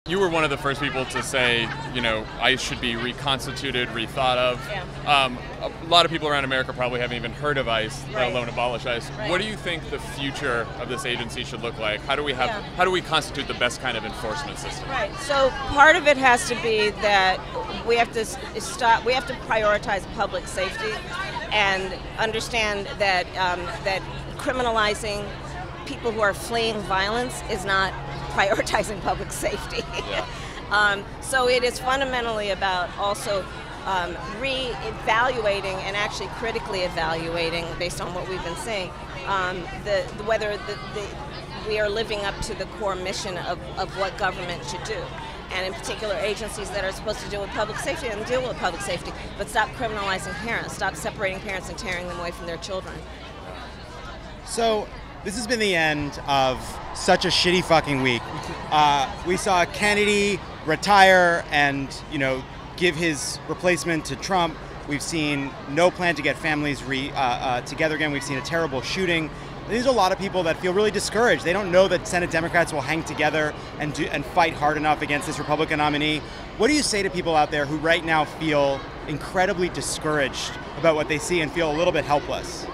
You were one of the first people to say, ICE should be reconstituted, rethought of. Yeah. A lot of people around America probably haven't even heard of ICE, Right. let alone abolish ICE. Right. What do you think the future of this agency should look like? How do we constitute the best kind of enforcement system? Right. So part of it has to be that we have to prioritize public safety and understand that that criminalizing people who are fleeing violence is not prioritizing public safety. Yeah. So it is fundamentally about also re-evaluating and actually critically evaluating, based on what we've been seeing, whether we are living up to the core mission of what government should do. And in particular, agencies that are supposed to deal with public safety and deal with public safety, but stop criminalizing parents, stop separating parents and tearing them away from their children. So this has been the end of such a shitty fucking week. We saw Kennedy retire and, give his replacement to Trump. We've seen no plan to get families together again. We've seen a terrible shooting. There's a lot of people that feel really discouraged. They don't know that Senate Democrats will hang together and fight hard enough against this Republican nominee. What do you say to people out there who right now feel incredibly discouraged about what they see and feel a little bit helpless?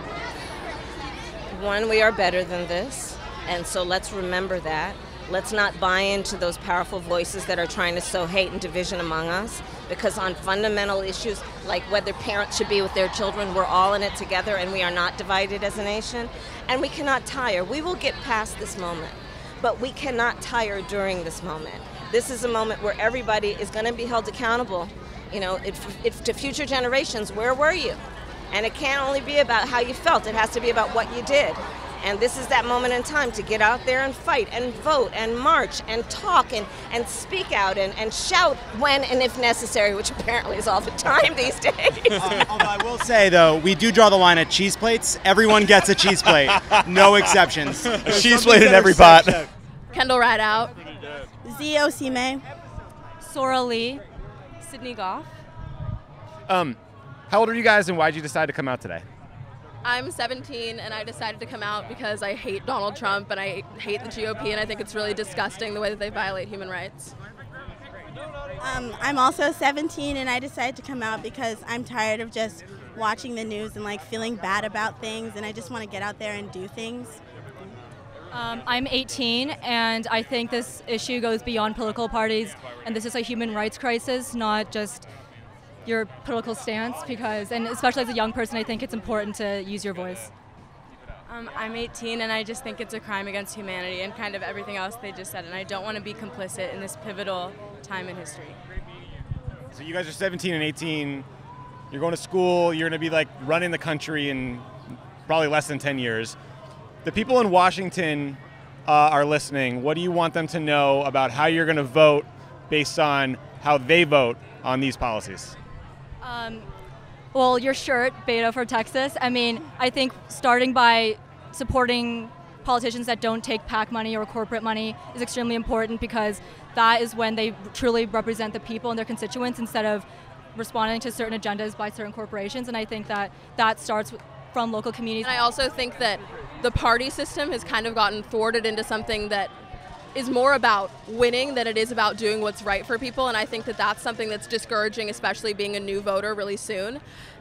One, we are better than this, and so let's remember that. Let's not buy into those powerful voices that are trying to sow hate and division among us, because on fundamental issues like whether parents should be with their children, we're all in it together and we are not divided as a nation. And we cannot tire. We will get past this moment, but we cannot tire during this moment. This is a moment where everybody is going to be held accountable. If to future generations, where were you? And it can't only be about how you felt, it has to be about what you did. And this is that moment in time to get out there and fight and vote and march and talk and speak out and shout when and if necessary, which apparently is all the time these days. Although I will say, though, we do draw the line at cheese plates. Everyone gets a cheese plate. No exceptions. A cheese plate in every pot. Kendall Rideout. Zio Sime. Sora Lee. Sydney Goff. How old are you guys and why did you decide to come out today? I'm 17 and I decided to come out because I hate Donald Trump and I hate the GOP and I think it's really disgusting the way that they violate human rights. I'm also 17 and I decided to come out because I'm tired of just watching the news and feeling bad about things, and I just want to get out there and do things. I'm 18 and I think this issue goes beyond political parties, and this is a human rights crisis, not just your political stance, and especially as a young person, I think it's important to use your voice. I'm 18 and I just think it's a crime against humanity and kind of everything else they just said, and I don't want to be complicit in this pivotal time in history. So you guys are 17 and 18, you're going to school, you're going to be running the country in probably less than 10 years. The people in Washington are listening. What do you want them to know about how you're going to vote based on how they vote on these policies? Well, your shirt, Beta for Texas. I think starting by supporting politicians that don't take PAC money or corporate money is extremely important, because that is when they truly represent the people and their constituents instead of responding to certain agendas by certain corporations. And I think that starts from local communities. And I also think that the party system has kind of gotten thwarted into something that is more about winning than it is about doing what's right for people, and I think that that's something that's discouraging, especially being a new voter really soon,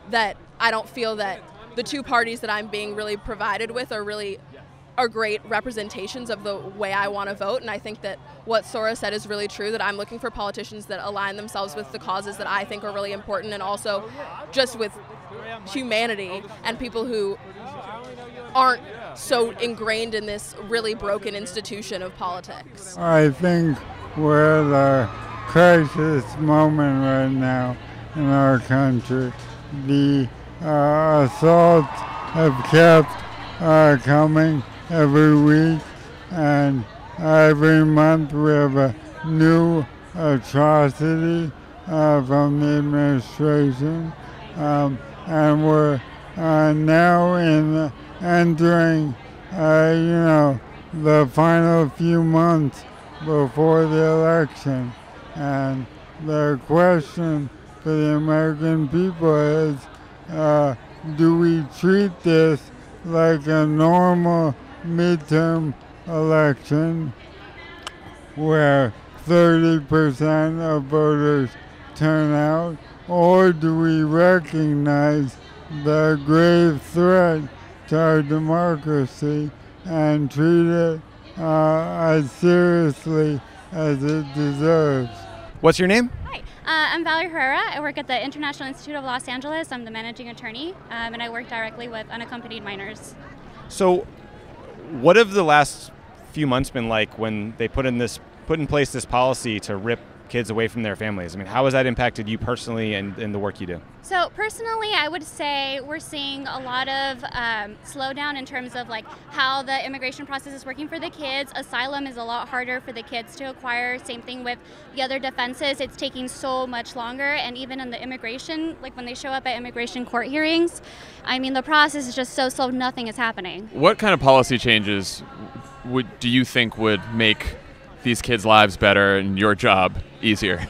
that I don't feel that the two parties that I'm being really provided with are great representations of the way I want to vote. And I think that what Sora said is really true, that I'm looking for politicians that align themselves with the causes that I think are really important, and also just with humanity and people who aren't so ingrained in this really broken institution of politics. I think we're at a crisis moment right now in our country. The assaults have kept coming every week, and every month we have a new atrocity from the administration, and we're now entering the final few months before the election, and the question for the American people is, do we treat this like a normal midterm election where 30% of voters turn out? Or do we recognize the grave threat to our democracy and treat it as seriously as it deserves? What's your name? Hi, I'm Valerie Herrera. I work at the International Institute of Los Angeles. I'm the managing attorney, and I work directly with unaccompanied minors. So, what have the last few months been like when they put in place this policy to rip kids away from their families? I mean, how has that impacted you personally and in the work you do? So personally, I would say we're seeing a lot of slowdown in terms of like how the immigration process is working for the kids. Asylum is a lot harder for the kids to acquire. Same thing with the other defenses. It's taking so much longer. And even in the immigration, like when they show up at immigration court hearings, I mean, the process is just so slow, nothing is happening. What kind of policy changes do you think would make these kids' lives better and your job easier?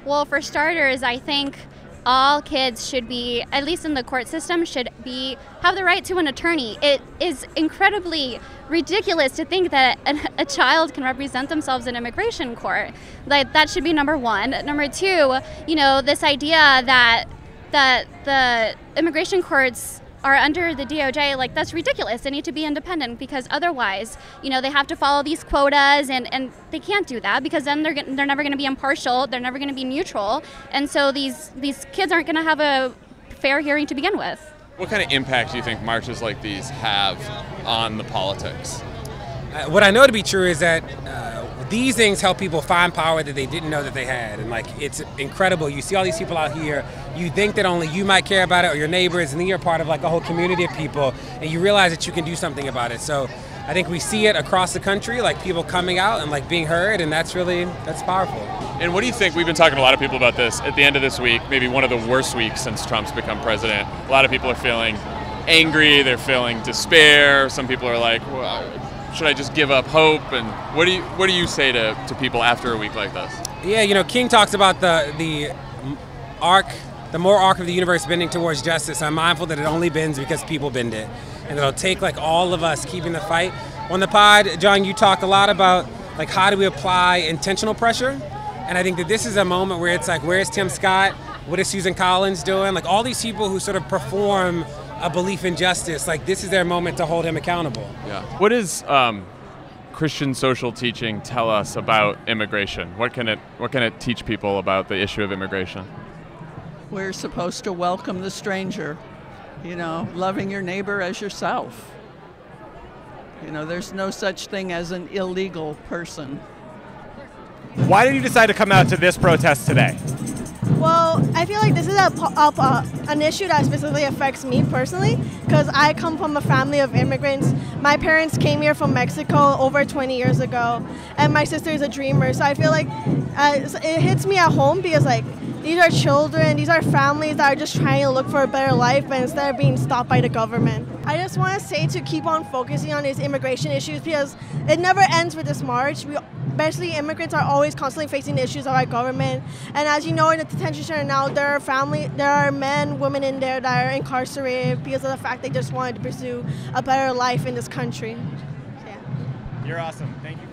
Well, for starters, I think all kids should be, at least in the court system, have the right to an attorney. It is incredibly ridiculous to think that a child can represent themselves in immigration court. Like, that should be number one. Number two, this idea that the immigration courts are under the DOJ, like, that's ridiculous. They need to be independent because otherwise, they have to follow these quotas and they can't do that because then they're never going to be impartial, they're never going to be neutral, and so these kids aren't going to have a fair hearing to begin with. What kind of impact do you think marches like these have on the politics? What I know to be true is that these things help people find power that they didn't know that they had. And like, it's incredible. You see all these people out here, you think that only you might care about it or your neighbors, and then you're part of like a whole community of people, and you realize that you can do something about it. So I think we see it across the country, like people coming out and like being heard, and that's powerful. And what do you think? We've been talking to a lot of people about this. At the end of this week, maybe one of the worst weeks since Trump's become president, a lot of people are feeling angry, they're feeling despair. Some people are like, well, should I just give up hope? And what do you say to people after a week like this? Yeah, King talks about the moral arc of the universe bending towards justice. I'm mindful that it only bends because people bend it, and it'll take like all of us keeping the fight. On the pod, Jon, you talk a lot about like how do we apply intentional pressure, and I think that this is a moment where it's like, where's Tim Scott? What is Susan Collins doing? Like all these people who sort of perform a belief in justice, like this is their moment to hold him accountable. Yeah. What does Christian social teaching tell us about immigration? What can it teach people about the issue of immigration? We're supposed to welcome the stranger, loving your neighbor as yourself. There's no such thing as an illegal person. Why did you decide to come out to this protest today? Well, I feel like this is an issue that specifically affects me personally because I come from a family of immigrants. My parents came here from Mexico over 20 years ago, and my sister is a dreamer. So I feel like it hits me at home because like these are children, these are families that are just trying to look for a better life, but instead of being stopped by the government. I just want to say to keep on focusing on these immigration issues because it never ends with this march. Especially immigrants are always constantly facing the issues of our government. And as you know, in the detention center now, there are men, women in there that are incarcerated because of the fact they just wanted to pursue a better life in this country. Yeah. You're awesome. Thank you.